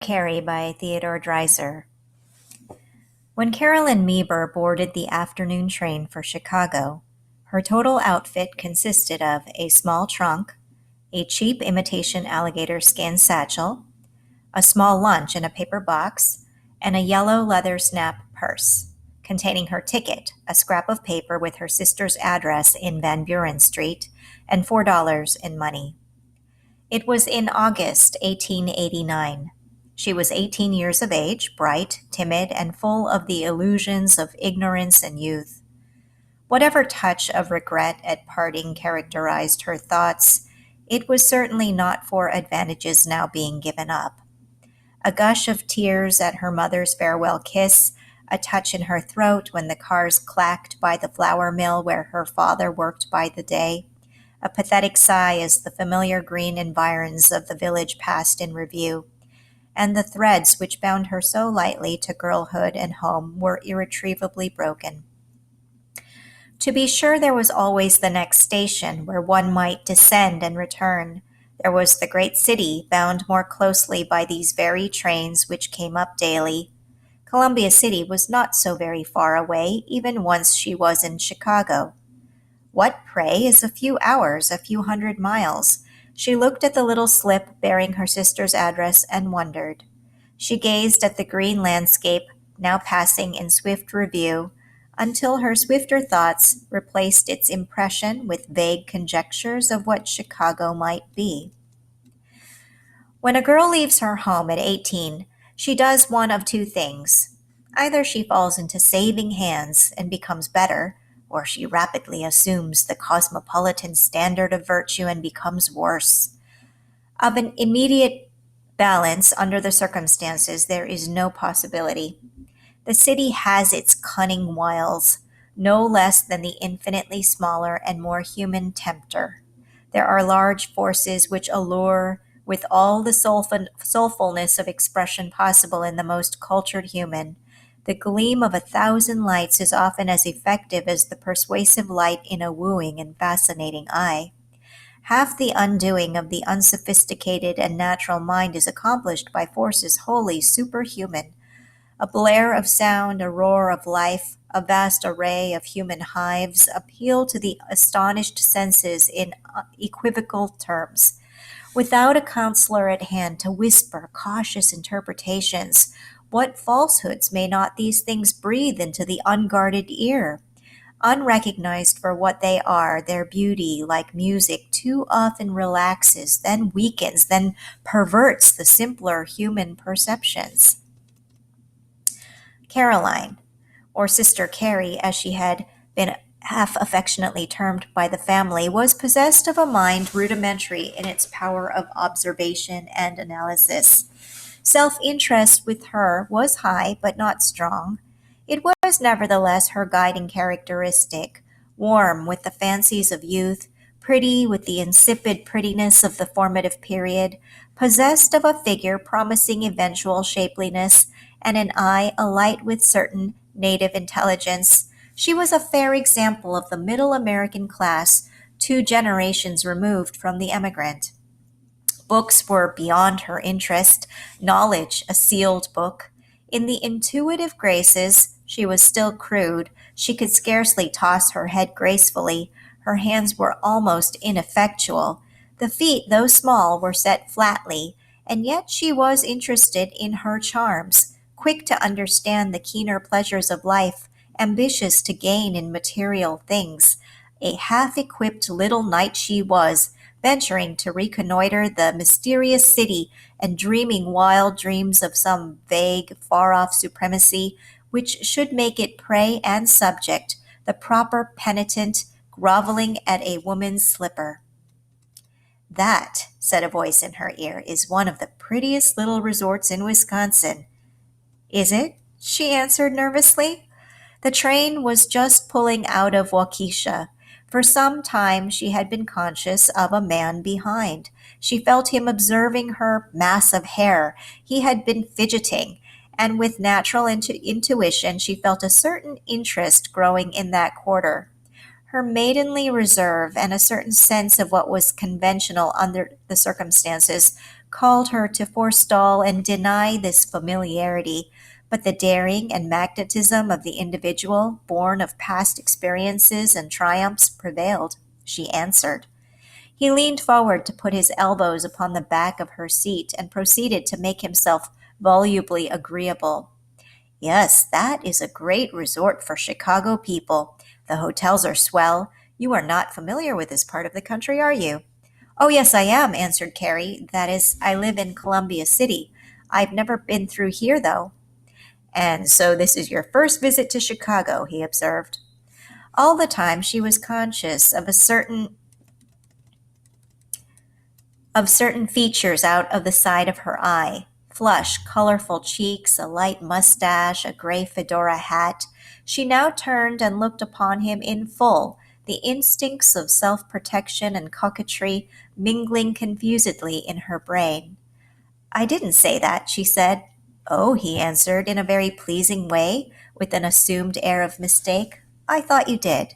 Carrie by Theodore Dreiser. When Carolyn Meeber boarded the afternoon train for Chicago, her total outfit consisted of a small trunk, a cheap imitation alligator skin satchel, a small lunch in a paper box, and a yellow leather snap purse, containing her ticket, a scrap of paper with her sister's address in Van Buren Street, and $4 in money. It was in August 1889. She was 18 years of age, bright, timid, and full of the illusions of ignorance and youth. Whatever touch of regret at parting characterized her thoughts, it was certainly not for advantages now being given up. A gush of tears at her mother's farewell kiss, a touch in her throat when the cars clacked by the flour mill where her father worked by the day, a pathetic sigh as the familiar green environs of the village passed in review, and the threads which bound her so lightly to girlhood and home were irretrievably broken. To be sure, there was always the next station where one might descend and return. There was the great city, bound more closely by these very trains which came up daily. Columbia City was not so very far away, even once she was in Chicago. What, pray, is a few hours, a few hundred miles? She looked at the little slip bearing her sister's address and wondered. She gazed at the green landscape, now passing in swift review, until her swifter thoughts replaced its impression with vague conjectures of what Chicago might be. When a girl leaves her home at 18, she does one of two things. Either she falls into saving hands and becomes better, or she rapidly assumes the cosmopolitan standard of virtue and becomes worse. Of an immediate balance under the circumstances, there is no possibility. The city has its cunning wiles, no less than the infinitely smaller and more human tempter. There are large forces which allure with all the soulfulness of expression possible in the most cultured human. The gleam of 1,000 lights is often as effective as the persuasive light in a wooing and fascinating eye. Half the undoing of the unsophisticated and natural mind is accomplished by forces wholly superhuman. A blare of sound, a roar of life, a vast array of human hives appeal to the astonished senses in equivocal terms. Without a counselor at hand to whisper cautious interpretations, what falsehoods may not these things breathe into the unguarded ear? Unrecognized for what they are, their beauty, like music, too often relaxes, then weakens, then perverts the simpler human perceptions. Caroline, or Sister Carrie as she had been half affectionately termed by the family, was possessed of a mind rudimentary in its power of observation and analysis. Self-interest with her was high but not strong. It was nevertheless her guiding characteristic, warm with the fancies of youth, pretty with the insipid prettiness of the formative period, possessed of a figure promising eventual shapeliness, and an eye alight with certain native intelligence. She was a fair example of the middle American class, 2 generations removed from the emigrant. Books were beyond her interest, knowledge a sealed book. In the intuitive graces, she was still crude. She could scarcely toss her head gracefully. Her hands were almost ineffectual. The feet, though small, were set flatly, and yet she was interested in her charms, quick to understand the keener pleasures of life, ambitious to gain in material things. A half-equipped little knight she was, venturing to reconnoiter the mysterious city and dreaming wild dreams of some vague, far-off supremacy which should make it prey and subject, the proper penitent groveling at a woman's slipper. "That," said a voice in her ear, "is one of the prettiest little resorts in Wisconsin." "Is it?" she answered nervously. The train was just pulling out of Waukesha. For some time she had been conscious of a man behind. She felt him observing her mass of hair. He had been fidgeting, and with natural intuition she felt a certain interest growing in that quarter. Her maidenly reserve and a certain sense of what was conventional under the circumstances called her to forestall and deny this familiarity, but the daring and magnetism of the individual, born of past experiences and triumphs, prevailed. She answered. He leaned forward to put his elbows upon the back of her seat and proceeded to make himself volubly agreeable. Yes, that is a great resort for Chicago people. The hotels are swell. You are not familiar with this part of the country, are you? Oh, yes, I am, answered Carrie. That is, I live in Columbia City. I've never been through here, though. And so this is your first visit to Chicago, he observed. All the time she was conscious of certain features out of the side of her eye. Flush, colorful cheeks, a light mustache, a gray fedora hat. She now turned and looked upon him in full, the instincts of self-protection and coquetry mingling confusedly in her brain. I didn't say that, she said. Oh, he answered in a very pleasing way, with an assumed air of mistake. I thought you did.